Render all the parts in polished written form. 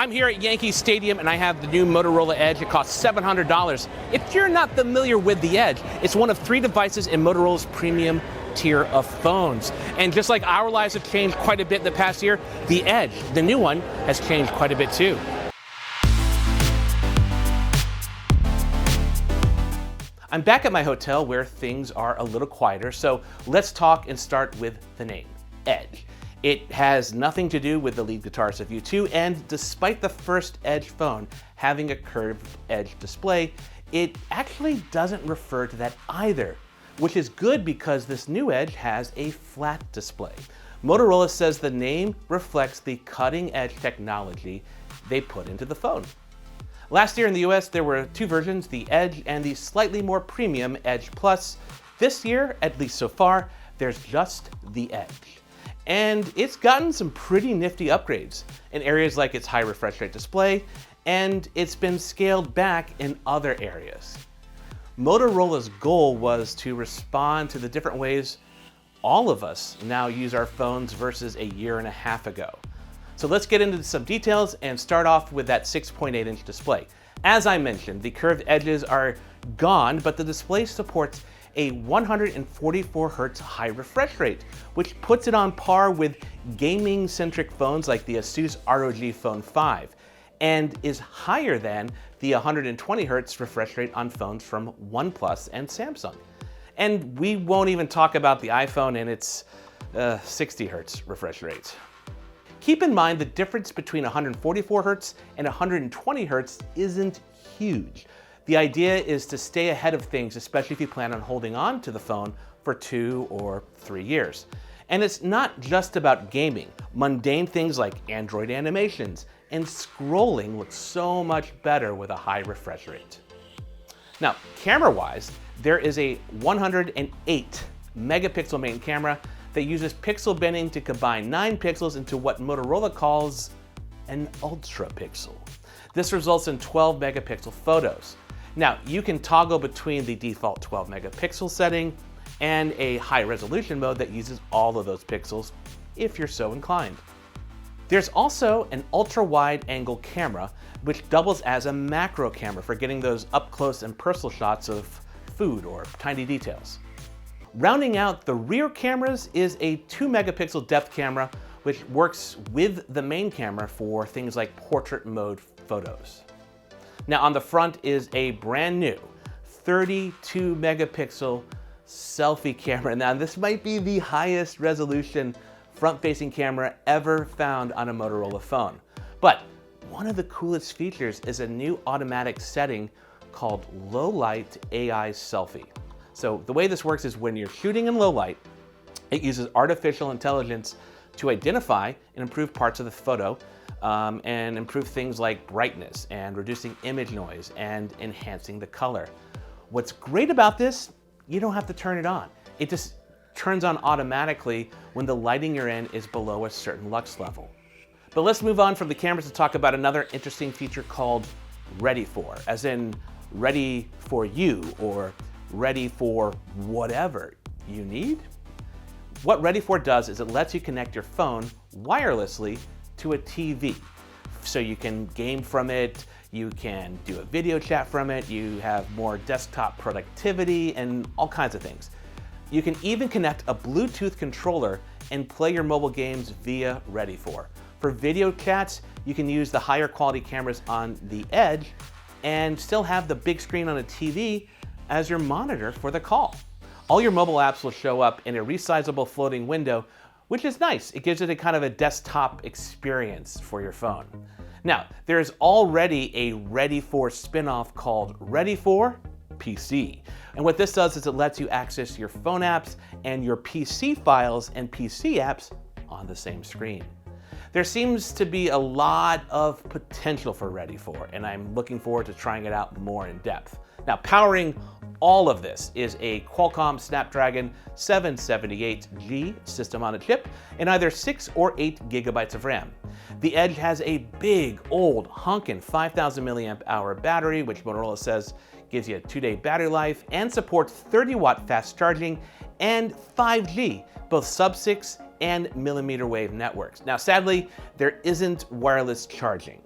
I'm here at Yankee Stadium and I have the new Motorola Edge. It costs $700. If you're not familiar with the Edge, it's one of 3 devices in Motorola's premium tier of phones. And just like our lives have changed quite a bit in the past year, the Edge, the new one, has changed quite a bit too. I'm back at my hotel where things are a little quieter, so let's talk and start with the name, Edge. It has nothing to do with the lead guitarist of U2, and despite the first Edge phone having a curved edge display, it actually doesn't refer to that either, which is good because this new Edge has a flat display. Motorola says the name reflects the cutting-edge technology they put into the phone. Last year in the US, there were 2 versions, the Edge and the slightly more premium Edge Plus. This year, at least so far, there's just the Edge. And it's gotten some pretty nifty upgrades in areas like its high refresh rate display, and it's been scaled back in other areas. Motorola's goal was to respond to the different ways all of us now use our phones versus a year and a half ago. So let's get into some details and start off with that 6.8-inch display. As I mentioned, the curved edges are gone, but the display supports a 144 Hz high refresh rate, which puts it on par with gaming-centric phones like the Asus ROG Phone 5, and is higher than the 120 Hz refresh rate on phones from OnePlus and Samsung. And we won't even talk about the iPhone and its 60 Hz refresh rate. Keep in mind the difference between 144 Hz and 120 Hz isn't huge. The idea is to stay ahead of things, especially if you plan on holding on to the phone for 2 or 3 years. And it's not just about gaming. Mundane things like Android animations and scrolling look so much better with a high refresh rate. Now, camera-wise, there is a 108 megapixel main camera that uses pixel binning to combine 9 pixels into what Motorola calls an ultra pixel. This results in 12 megapixel photos. Now, you can toggle between the default 12 megapixel setting and a high resolution mode that uses all of those pixels if you're so inclined. There's also an ultra wide angle camera which doubles as a macro camera for getting those up close and personal shots of food or tiny details. Rounding out the rear cameras is a 2 megapixel depth camera which works with the main camera for things like portrait mode photos. Now on the front is a brand new 32 megapixel selfie camera. Now this might be the highest resolution front-facing camera ever found on a Motorola phone. But one of the coolest features is a new automatic setting called low light AI selfie. So the way this works is when you're shooting in low light, it uses artificial intelligence to identify and improve parts of the photo and improve things like brightness and reducing image noise and enhancing the color. What's great about this, you don't have to turn it on. It just turns on automatically when the lighting you're in is below a certain lux level. But let's move on from the cameras to talk about another interesting feature called Ready For, as in ready for you or ready for whatever you need. What Ready For does is it lets you connect your phone wirelessly to a TV. So you can game from it, you can do a video chat from it, you have more desktop productivity and all kinds of things. You can even connect a Bluetooth controller and play your mobile games via Ready For. For video chats, you can use the higher quality cameras on the Edge and still have the big screen on a TV as your monitor for the call. All your mobile apps will show up in a resizable floating window, which is nice. It gives it a kind of a desktop experience for your phone. Now, there's already a Ready For spin-off called Ready For PC. And what this does is it lets you access your phone apps and your PC files and PC apps on the same screen. There seems to be a lot of potential for Ready For, and I'm looking forward to trying it out more in depth. Now, powering all of this is a Qualcomm Snapdragon 778G system on a chip and either 6 or 8 gigabytes of RAM. The Edge has a big, old, honkin' 5,000 milliamp hour battery, which Motorola says gives you a 2-day battery life and supports 30-watt fast charging and 5G, both sub-6 and millimeter wave networks. Now, sadly, there isn't wireless charging.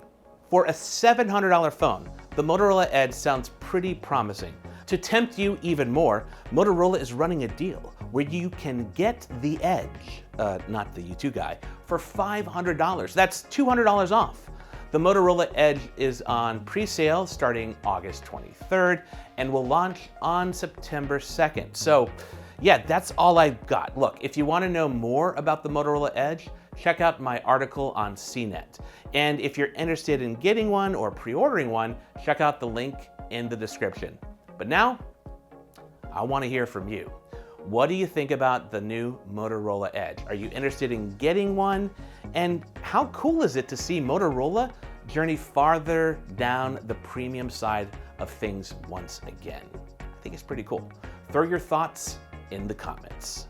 For a $700 phone, the Motorola Edge sounds pretty promising. To tempt you even more, Motorola is running a deal where you can get the Edge, not the U2 guy, for $500. That's $200 off. The Motorola Edge is on pre-sale starting August 23rd and will launch on September 2nd. So yeah, that's all I've got. Look, if you want to know more about the Motorola Edge, check out my article on CNET. And if you're interested in getting one or pre-ordering one, check out the link in the description. But now, I want to hear from you. What do you think about the new Motorola Edge? Are you interested in getting one? And how cool is it to see Motorola journey farther down the premium side of things once again? I think it's pretty cool. Throw your thoughts in the comments.